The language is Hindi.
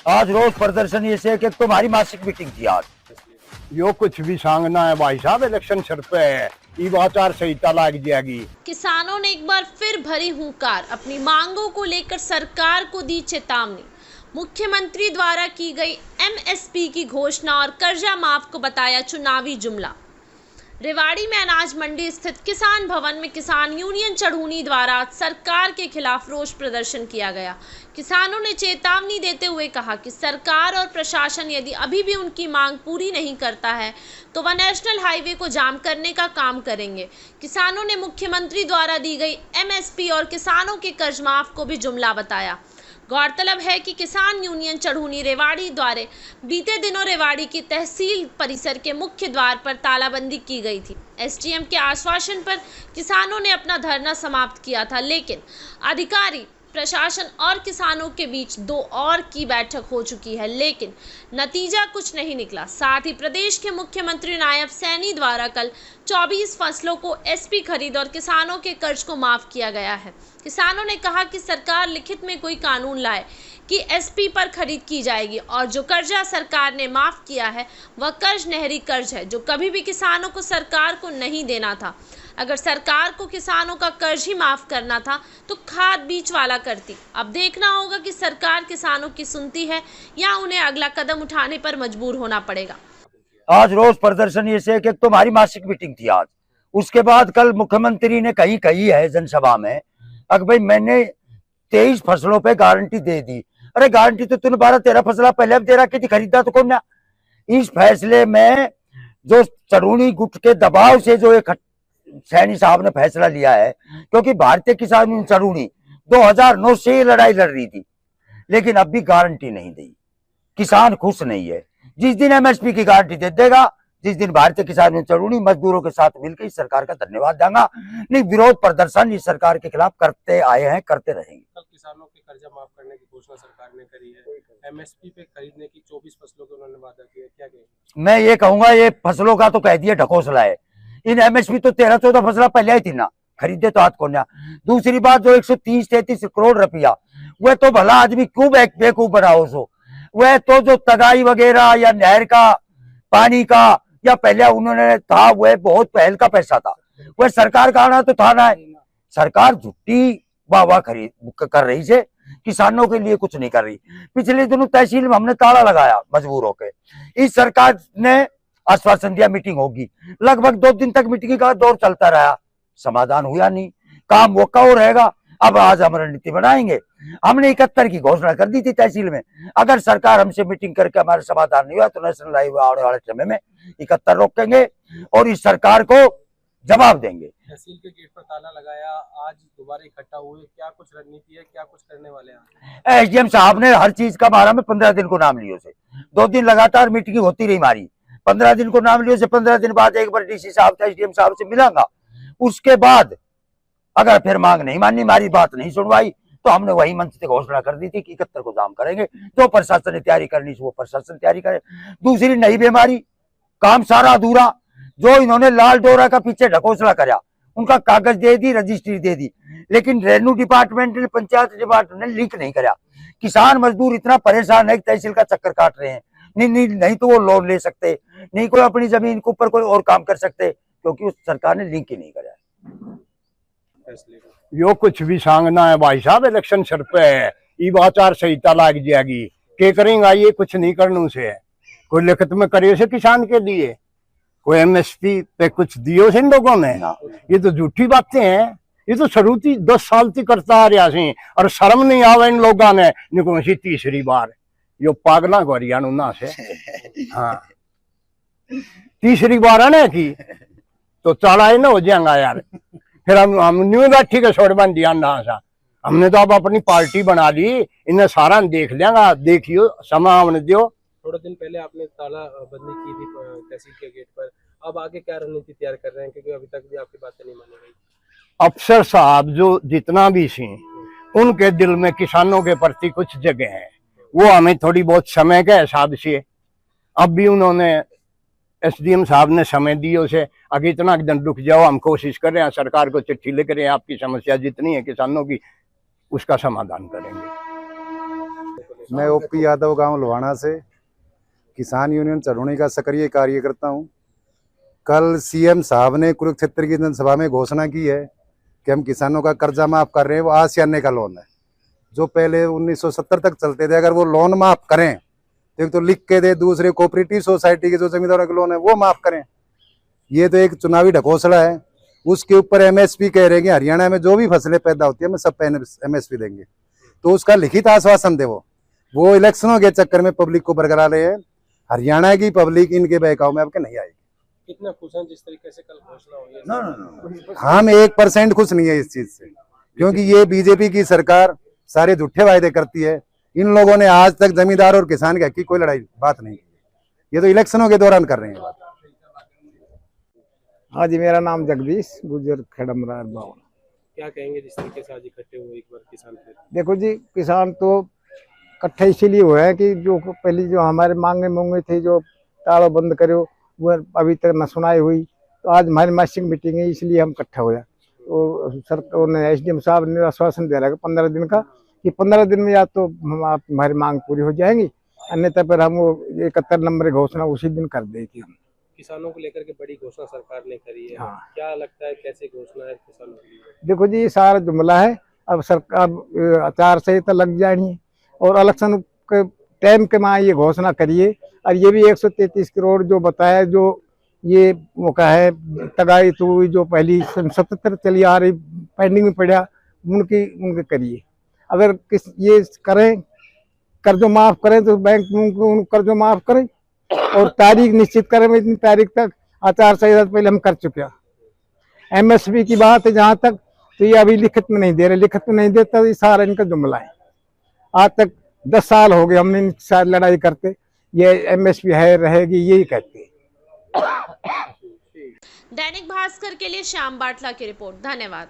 आज रोज प्रदर्शन ये से कि तुम्हारी मासिक मीटिंग थी आज। यो कुछ भी सांगना है भाई साहब, इलेक्शन सर पे है, ये आचार संहिता लग जाएगी। किसानों ने एक बार फिर भरी हुंकार, अपनी मांगों को लेकर सरकार को दी चेतावनी। मुख्यमंत्री द्वारा की गई एमएसपी की घोषणा और कर्जा माफ को बताया चुनावी जुमला। रेवाड़ी में अनाज मंडी स्थित किसान भवन में किसान यूनियन चढ़ूनी द्वारा सरकार के खिलाफ रोष प्रदर्शन किया गया। किसानों ने चेतावनी देते हुए कहा कि सरकार और प्रशासन यदि अभी भी उनकी मांग पूरी नहीं करता है तो वह नेशनल हाईवे को जाम करने का काम करेंगे। किसानों ने मुख्यमंत्री द्वारा दी गई एमएसपी और किसानों के कर्ज माफ को भी जुमला बताया। गौरतलब है कि किसान यूनियन चढ़ूनी रेवाड़ी द्वारा बीते दिनों रेवाड़ी की तहसील परिसर के मुख्य द्वार पर तालाबंदी की गई थी। एसडीएम के आश्वासन पर किसानों ने अपना धरना समाप्त किया था, लेकिन अधिकारी, प्रशासन और किसानों के बीच दो और की बैठक हो चुकी है, लेकिन नतीजा कुछ नहीं निकला। साथ ही प्रदेश के मुख्यमंत्री नायब सैनी द्वारा कल 24 फसलों को एसपी खरीद और किसानों के कर्ज को माफ किया गया है। किसानों ने कहा कि सरकार लिखित में कोई कानून लाए कि एसपी पर खरीद की जाएगी और जो कर्जा सरकार ने माफ किया है वह कर्ज नहरी कर्ज है जो कभी भी किसानों को सरकार को नहीं देना था। अगर सरकार को किसानों का कर्ज ही माफ करना था तो खाद बीज वाला करती। अब देखना होगा कि सरकार किसानों की सुनती है या उन्हें अगला कदम उठाने पर मजबूर होना पड़ेगा। आज रोज प्रदर्शन ये से कि तुम्हारी मासिक मीटिंग थी आज। उसके बाद कल मुख्यमंत्री ने कही है जनसभा में, अगर भाई मैंने 23 फसलों पे गारंटी दे दी। अरे गारंटी तो तूने 12-13 फसला पहले भी दे रखी थी, खरीदा तो कौन ना। इस फैसले में जो चढ़ूनी गुट के दबाव से जो एक सैनी साहब ने फैसला लिया है, क्योंकि भारतीय किसान यूनियन चढ़ूनी 2009 से लड़ाई लड़ रही थी, लेकिन अब भी गारंटी नहीं दी। किसान खुश नहीं है। जिस दिन एमएसपी की गारंटी दे देगा, जिस दिन भारतीय किसान यूनियन चढ़ूनी मजदूरों के साथ मिलकर इस सरकार का धन्यवाद देगा। नहीं, विरोध प्रदर्शन इस सरकार के खिलाफ करते आए हैं, करते रहेंगे। कल किसानों के कर्जा माफ करने की घोषणा सरकार ने करी है, एमएसपी पे खरीदने की 24 फसलों के उन्होंने वादा किया, क्या कहेंगे? मैं ये कहूंगा, ये फसलों का तो कह दिया ढकोसला है। इन एमएसपी तो 13-14 फसला पहले ही थी ना, खरीदे तो हाथ कोन्या। दूसरी बात, जो 130-33 करोड़ रुपया, वह तो भला आदमी क्यों बेवकूफ बनाओ सो, वह तो जो तगाई वगैरह या नहर का पानी का या पहले उन्होंने था, वह बहुत पहल का पैसा था। वह सरकार का आना तो था ना। सरकार झूठी वाह खरीद कर रही है, किसानों के लिए कुछ नहीं कर रही। पिछले दिनों तहसील में हमने ताला लगाया मजबूर होकर। इस सरकार ने आश्वासन दिया मीटिंग होगी, लगभग 2 दिन तक मीटिंग का दौर चलता रहा, समाधान हुआ नहीं, काम वो का हो रहेगा। अब आज हम रणनीति बनाएंगे। हमने 71 की घोषणा कर दी थी तहसील में। अगर सरकार हमसे मीटिंग करके हमारा समाधान नहीं हुआ तो नेशनल हाईवे आने वाले समय में 71 रोकेंगे और इस सरकार को जवाब देंगे। तहसील के गेट पर ताला लगाया, आज दोबारा इकट्ठा हुए, क्या कुछ रणनीति है, क्या कुछ करने वाले हैं? एसडीएम साहब ने हर चीज का मारा में 15 दिन को नाम लियो से 2 दिन लगातार मीटिंग होती रही हमारी। 15 दिन को नाम लियो से 15 दिन बाद एक बार डीसी साहब से एसडीएम साहब से मिलांगा। उसके बाद अगर फिर मांग नहीं मानी, हमारी बात नहीं सुनवाई, तो हमने वही मंच से घोषणा कर दी थी कि 71 को जाम करेंगे। जो प्रशासन ने तैयारी करनी वो प्रशासन तैयारी करे। दूसरी नई बीमारी, काम सारा अधूरा। जो इन्होंने लाल डोरा का पीछे ढकोसला कराया, उनका कागज दे दी, रजिस्ट्री दे दी, लेकिन रेवेन्यू डिपार्टमेंट ने, पंचायत डिपार्टमेंट ने लिंक नहीं कराया। किसान मजदूर इतना परेशान है कि तहसील का चक्कर काट रहे हैं। नहीं तो वो लोन ले सकते, नहीं कोई अपनी जमीन के ऊपर कोई और काम कर सकते, क्योंकि उस सरकार ने लिंक ही नहीं कराया। यो कुछ भी सांगना है भाई साहब, इलेक्शन सर पे है, ये आचार संहिता लग जाएगी। के करेंगे ये कुछ नहीं करने से, कोई लिखित में करे से किसान के लिए, कोई एमएसपी पे कुछ दियो से इन लोगों ने। ये तो झूठी बातें हैं। ये तो शुरुआती 10 साल से करता आ रहा सी और शर्म नहीं आवे इन लोगों ने। निको तीसरी बार यो पागला को हरियाणा ना से, हाँ तीसरी बार आने की तो चढ़ाई ना हो जाएगा यार। फिर हम न्यू बैठी के छोड़ बन दिया ना सा। हमने तो अब अपनी पार्टी बना ली, इन्हें सारा देख लेंगा। देखियो समा हमने दियो। थोड़ा दिन पहले आपने ताला बंदी की थी तहसील के गेट पर, अब आगे क्या रणनीति तैयार कर रहे हैं, क्योंकि अभी तक भी आपकी बातें नहीं मानी गई? अफसर साहब जो जितना भी सी, उनके दिल में किसानों के प्रति कुछ जगह है, वो हमें थोड़ी बहुत समय के हिसाब से, अब भी उन्होंने एसडीएम साहब ने समय दिए उसे, आगे इतना दिन रुक जाओ, हम कोशिश कर रहे हैं, सरकार को चिट्ठी लिख रहे हैं, आपकी समस्या जितनी है किसानों की उसका समाधान करेंगे। मैं ओपी यादव गांव लुहाना से किसान यूनियन चरौनी का सक्रिय कार्यकर्ता हूं। कल सीएम साहब ने कुरुक्षेत्र की जनसभा में घोषणा की है कि हम किसानों का कर्जा माफ कर रहे हैं। वो आसियाने का लोन है जो पहले 1970 तक चलते थे। अगर वो लोन माफ करें तो एक तो लिख के दे, दूसरे कोऑपरेटिव सोसाइटी के जो जमींदारों के लोन है वो माफ करें। ये तो एक चुनावी ढकोसला है। उसके ऊपर एमएसपी कह रहे हैं कि हरियाणा में जो भी फसलें पैदा होती है हम सब पे एमएसपी देंगे। तो उसका लिखित आश्वासन दे। वो इलेक्शनों के चक्कर में पब्लिक को बरकरार रहे हैं। हरियाणा की पब्लिक इनके बहकाव में आपके नहीं आएगी। कितना खुश हैं जिस तरीके से कल घोषणा हुई है? हम 1% खुश नहीं है इस चीज से, क्योंकि ये बीजेपी की सरकार सारे झूठे वायदे करती है। इन लोगों ने आज तक जमींदार और किसान के हक की कोई लड़ाई बात नहीं की। ये तो इलेक्शनों के दौरान कर रहे हैं बात। हाँ जी, मेरा नाम जगदीश गुजर खेड़मरार बावन। क्या कहेंगे जिस तरीके से आज इकट्ठे हुए एक बार किसान फिर? देखो जी, किसान तो इकट्ठे इसीलिए हुए हैं कि जो पहली जो हमारे मांगे मूंगे थे, जो ताला बंद करो, वो अभी तक न सुनाई हुई। तो आज हमारी मासिक मीटिंग है, इसलिए हम इकट्ठा हुआ। तो सरकार ने, एसडीएम साहब ने आश्वासन दे रहा है 15 दिन का, कि 15 दिन में या तो हमारी मांग पूरी हो जाएंगी, अन्यथा पर हम वो 71 नंबर घोषणा उसी दिन कर देगी। हम किसानों को लेकर के बड़ी घोषणा सरकार ने करी है। हाँ। क्या लगता है कैसे घोषणा है किसानों के लिए? देखो जी, ये सारा जुमला है। अब सरकार आचार संहिता लग जानी है और इलेक्शन के टाइम के माँ ये घोषणा करिए। और ये भी 133 करोड़ जो बताया, जो ये मौका है तगाई तो जो पहली 77 चली आ रही पेंडिंग में पड़ा, उनके करिए। अगर ये करें, कर्जों माफ करें तो बैंक उनको कर्जों माफ करें और तारीख निश्चित करें। इतनी तारीख तक आचार संहिता पहले हम कर चुके हैं। एमएसपी की बात है जहां तक, तो ये अभी लिखित में नहीं दे रहे। लिखित में नहीं देता तो ये सारा इनका जुमला है। आज तक 10 साल हो गए हमने इनके साथ लड़ाई करते, ये एमएसपी है रहेगी यही कहते हैं। दैनिक भास्कर के लिए श्याम बाटला की रिपोर्ट। धन्यवाद।